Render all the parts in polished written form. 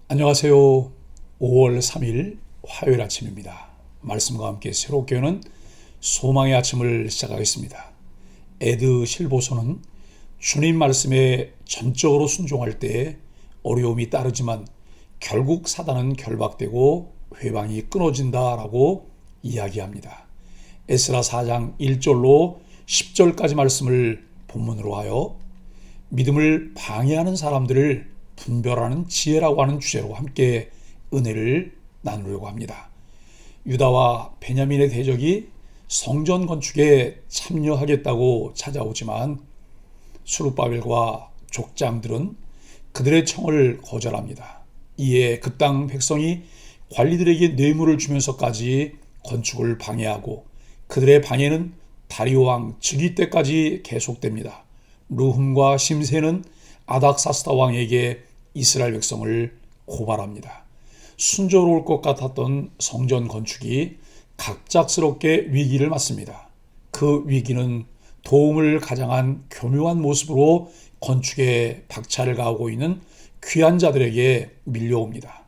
안녕하세요. 5월 3일 화요일 아침입니다. 말씀과 함께 새롭게 여는 소망의 아침을 시작하겠습니다. 에드 실보서는 주님 말씀에 전적으로 순종할 때 어려움이 따르지만 결국 사단은 결박되고 회방이 끊어진다라고 이야기합니다. 에스라 4장 1절로 10절까지 말씀을 본문으로 하여 믿음을 방해하는 사람들을 분별하는 지혜라고 하는 주제로 함께 은혜를 나누려고 합니다. 유다와 베냐민의 대적이 성전 건축에 참여하겠다고 찾아오지만 스룹바벨과 족장들은 그들의 청을 거절합니다. 이에 그 땅 백성이 관리들에게 뇌물을 주면서까지 건축을 방해하고 그들의 방해는 다리오 왕 즉위 때까지 계속됩니다. 르훔과 심세는 아닥사스다 왕에게 이스라엘 백성을 고발합니다. 순조로울 것 같았던 성전 건축이 갑작스럽게 위기를 맞습니다. 그 위기는 도움을 가장한 교묘한 모습으로 건축에 박차를 가하고 있는 귀한 자들에게 밀려옵니다.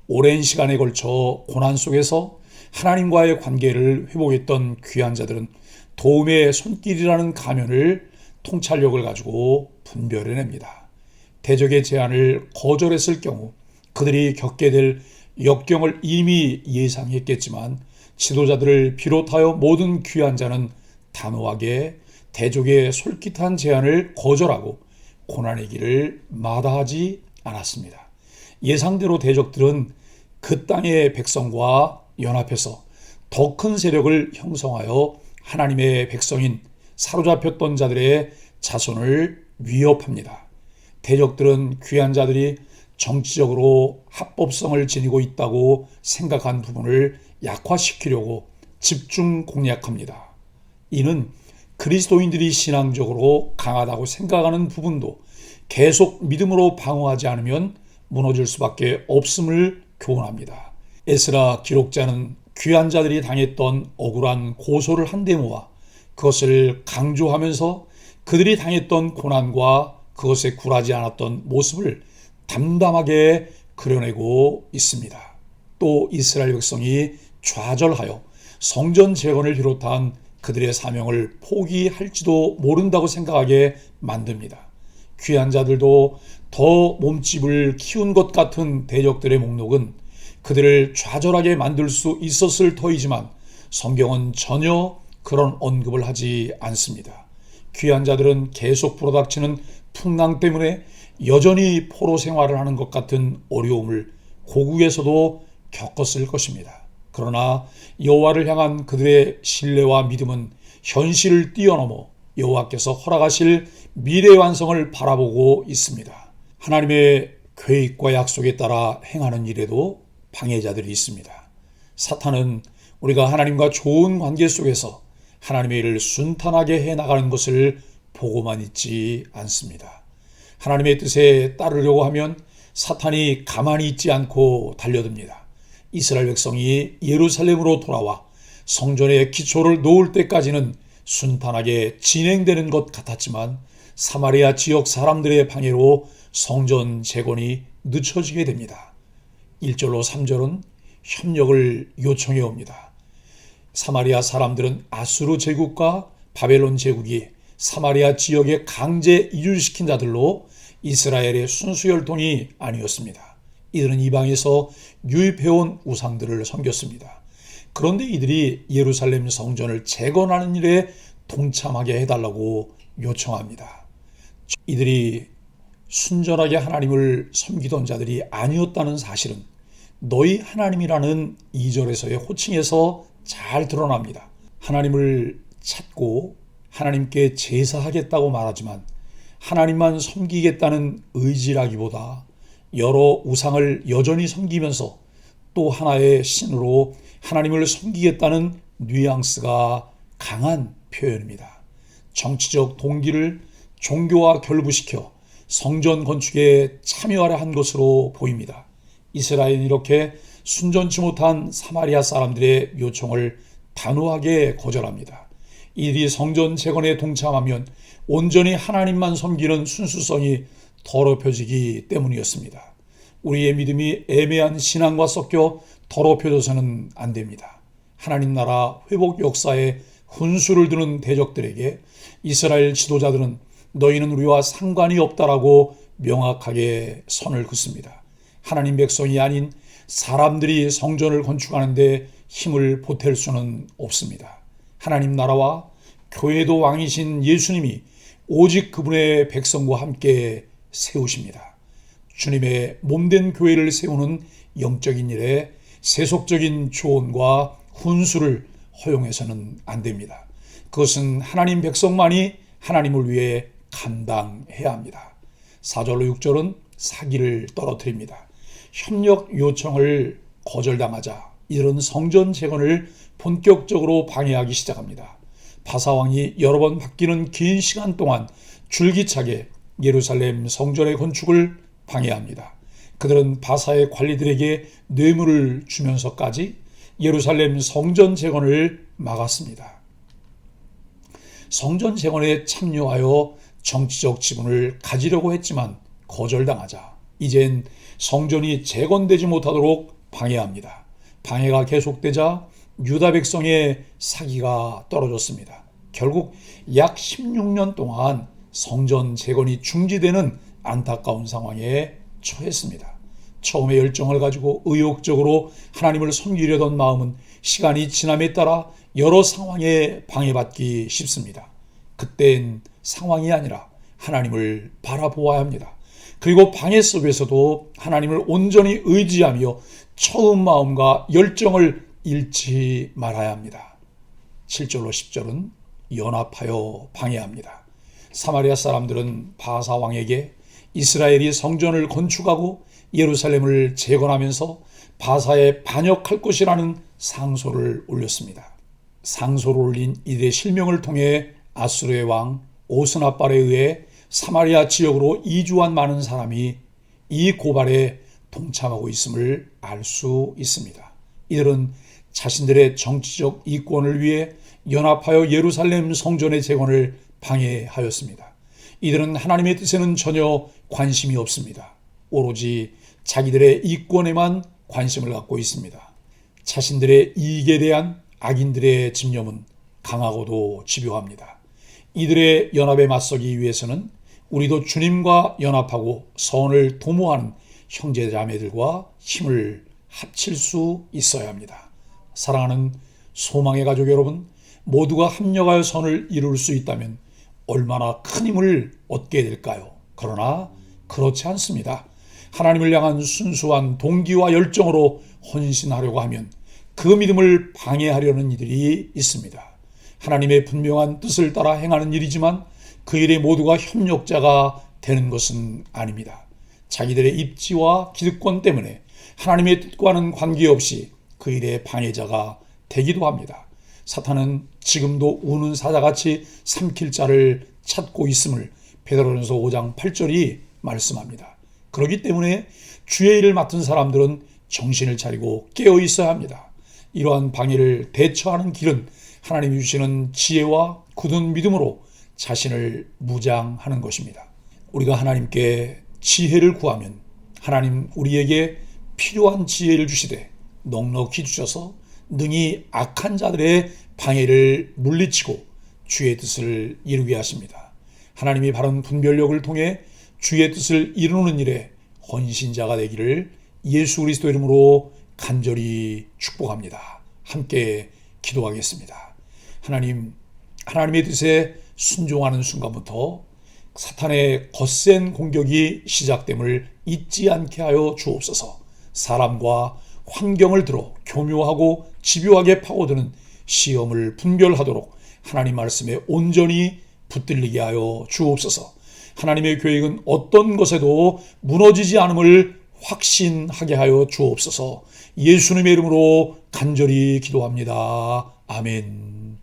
오랜 시간에 걸쳐 고난 속에서 하나님과의 관계를 회복했던 귀한 자들은 도움의 손길이라는 가면을 통찰력을 가지고 분별해냅니다. 대적의 제안을 거절했을 경우 그들이 겪게 될 역경을 이미 예상했겠지만 지도자들을 비롯하여 모든 귀한 자는 단호하게 대적의 솔깃한 제안을 거절하고 고난의 길을 마다하지 않았습니다. 예상대로 대적들은 그 땅의 백성과 연합해서 더 큰 세력을 형성하여 하나님의 백성인 사로잡혔던 자들의 자손을 위협합니다. 대적들은 귀한 자들이 정치적으로 합법성을 지니고 있다고 생각한 부분을 약화시키려고 집중 공략합니다. 이는 그리스도인들이 신앙적으로 강하다고 생각하는 부분도 계속 믿음으로 방어하지 않으면 무너질 수밖에 없음을 교훈합니다. 에스라 기록자는 귀한 자들이 당했던 억울한 고소를 한데 모아 그것을 강조하면서 그들이 당했던 고난과 그것에 굴하지 않았던 모습을 담담하게 그려내고 있습니다. 또 이스라엘 백성이 좌절하여 성전 재건을 비롯한 그들의 사명을 포기할지도 모른다고 생각하게 만듭니다. 귀한 자들도 더 몸집을 키운 것 같은 대적들의 목록은 그들을 좌절하게 만들 수 있었을 터이지만 성경은 전혀 그런 언급을 하지 않습니다. 귀한 자들은 계속 불어닥치는 풍랑 때문에 여전히 포로 생활을 하는 것 같은 어려움을 고국에서도 겪었을 것입니다. 그러나 여호와를 향한 그들의 신뢰와 믿음은 현실을 뛰어넘어 여호와께서 허락하실 미래 완성을 바라보고 있습니다. 하나님의 계획과 약속에 따라 행하는 일에도 방해자들이 있습니다. 사탄은 우리가 하나님과 좋은 관계 속에서 하나님의 일을 순탄하게 해나가는 것을 보고만 있지 않습니다. 하나님의 뜻에 따르려고 하면 사탄이 가만히 있지 않고 달려듭니다. 이스라엘 백성이 예루살렘으로 돌아와 성전의 기초를 놓을 때까지는 순탄하게 진행되는 것 같았지만 사마리아 지역 사람들의 방해로 성전 재건이 늦춰지게 됩니다. 1절로 3절은 협력을 요청해 옵니다. 사마리아 사람들은 아수르 제국과 바벨론 제국이 사마리아 지역에 강제 이주시킨 자들로 이스라엘의 순수 혈통이 아니었습니다. 이들은 이방에서 유입해온 우상들을 섬겼습니다. 그런데 이들이 예루살렘 성전을 재건하는 일에 동참하게 해달라고 요청합니다. 이들이 순전하게 하나님을 섬기던 자들이 아니었다는 사실은 너희 하나님이라는 2절에서의 호칭에서 잘 드러납니다. 하나님을 찾고 하나님께 제사하겠다고 말하지만 하나님만 섬기겠다는 의지라기보다 여러 우상을 여전히 섬기면서 또 하나의 신으로 하나님을 섬기겠다는 뉘앙스가 강한 표현입니다. 정치적 동기를 종교와 결부시켜 성전 건축에 참여하려 한 것으로 보입니다. 이스라엘은 이렇게 순전치 못한 사마리아 사람들의 요청을 단호하게 거절합니다. 이들이 성전 재건에 동참하면 온전히 하나님만 섬기는 순수성이 더럽혀지기 때문이었습니다. 우리의 믿음이 애매한 신앙과 섞여 더럽혀져서는 안 됩니다. 하나님 나라 회복 역사에 훈수를 두는 대적들에게 이스라엘 지도자들은 너희는 우리와 상관이 없다라고 명확하게 선을 긋습니다. 하나님 백성이 아닌 사람들이 성전을 건축하는데 힘을 보탤 수는 없습니다. 하나님 나라와 교회도 왕이신 예수님이 오직 그분의 백성과 함께 세우십니다. 주님의 몸된 교회를 세우는 영적인 일에 세속적인 조언과 훈수를 허용해서는 안 됩니다. 그것은 하나님 백성만이 하나님을 위해 감당해야 합니다. 4절로 6절은 사기를 떨어뜨립니다. 협력 요청을 거절당하자 이들은 성전 재건을 본격적으로 방해하기 시작합니다. 바사왕이 여러 번 바뀌는 긴 시간 동안 줄기차게 예루살렘 성전의 건축을 방해합니다. 그들은 바사의 관리들에게 뇌물을 주면서까지 예루살렘 성전 재건을 막았습니다. 성전 재건에 참여하여 정치적 지분을 가지려고 했지만 거절당하자 이젠 성전이 재건되지 못하도록 방해합니다. 방해가 계속되자 유다 백성의 사기가 떨어졌습니다. 결국 약 16년 동안 성전 재건이 중지되는 안타까운 상황에 처했습니다. 처음에 열정을 가지고 의욕적으로 하나님을 섬기려던 마음은 시간이 지남에 따라 여러 상황에 방해받기 쉽습니다. 그땐 상황이 아니라 하나님을 바라보아야 합니다. 그리고 방해 속에서도 하나님을 온전히 의지하며 처음 마음과 열정을 잃지 말아야 합니다. 7절로 10절은 연합하여 방해합니다. 사마리아 사람들은 바사 왕에게 이스라엘이 성전을 건축하고 예루살렘을 재건하면서 바사에 반역할 것이라는 상소를 올렸습니다. 상소를 올린 이들의 실명을 통해 아수르의 왕 오스나발에 의해 사마리아 지역으로 이주한 많은 사람이 이 고발에 동참하고 있음을 알 수 있습니다. 이들은 자신들의 정치적 이권을 위해 연합하여 예루살렘 성전의 재건을 방해하였습니다. 이들은 하나님의 뜻에는 전혀 관심이 없습니다. 오로지 자기들의 이권에만 관심을 갖고 있습니다. 자신들의 이익에 대한 악인들의 집념은 강하고도 집요합니다. 이들의 연합에 맞서기 위해서는 우리도 주님과 연합하고 선을 도모하는 형제자매들과 힘을 합칠 수 있어야 합니다. 사랑하는 소망의 가족 여러분, 모두가 합력하여 선을 이룰 수 있다면 얼마나 큰 힘을 얻게 될까요? 그러나 그렇지 않습니다. 하나님을 향한 순수한 동기와 열정으로 헌신하려고 하면 그 믿음을 방해하려는 이들이 있습니다. 하나님의 분명한 뜻을 따라 행하는 일이지만 그 일에 모두가 협력자가 되는 것은 아닙니다. 자기들의 입지와 기득권 때문에 하나님의 뜻과는 관계없이 그 일의 방해자가 되기도 합니다. 사탄은 지금도 우는 사자같이 삼킬 자를 찾고 있음을 베드로전서 5장 8절이 말씀합니다. 그렇기 때문에 주의 일을 맡은 사람들은 정신을 차리고 깨어 있어야 합니다. 이러한 방해를 대처하는 길은 하나님이 주시는 지혜와 굳은 믿음으로 자신을 무장하는 것입니다. 우리가 하나님께 지혜를 구하면 하나님 우리에게 필요한 지혜를 주시되 넉넉히 주셔서 능히 악한 자들의 방해를 물리치고 주의 뜻을 이루게 하십니다. 하나님이 바른 분별력을 통해 주의 뜻을 이루는 일에 헌신자가 되기를 예수 그리스도 이름으로 간절히 축복합니다. 함께 기도하겠습니다. 하나님의 뜻에 순종하는 순간부터 사탄의 거센 공격이 시작됨을 잊지 않게 하여 주옵소서. 사람과 환경을 들어 교묘하고 집요하게 파고드는 시험을 분별하도록 하나님 말씀에 온전히 붙들리게 하여 주옵소서. 하나님의 계획은 어떤 것에도 무너지지 않음을 확신하게 하여 주옵소서. 예수님의 이름으로 간절히 기도합니다. 아멘.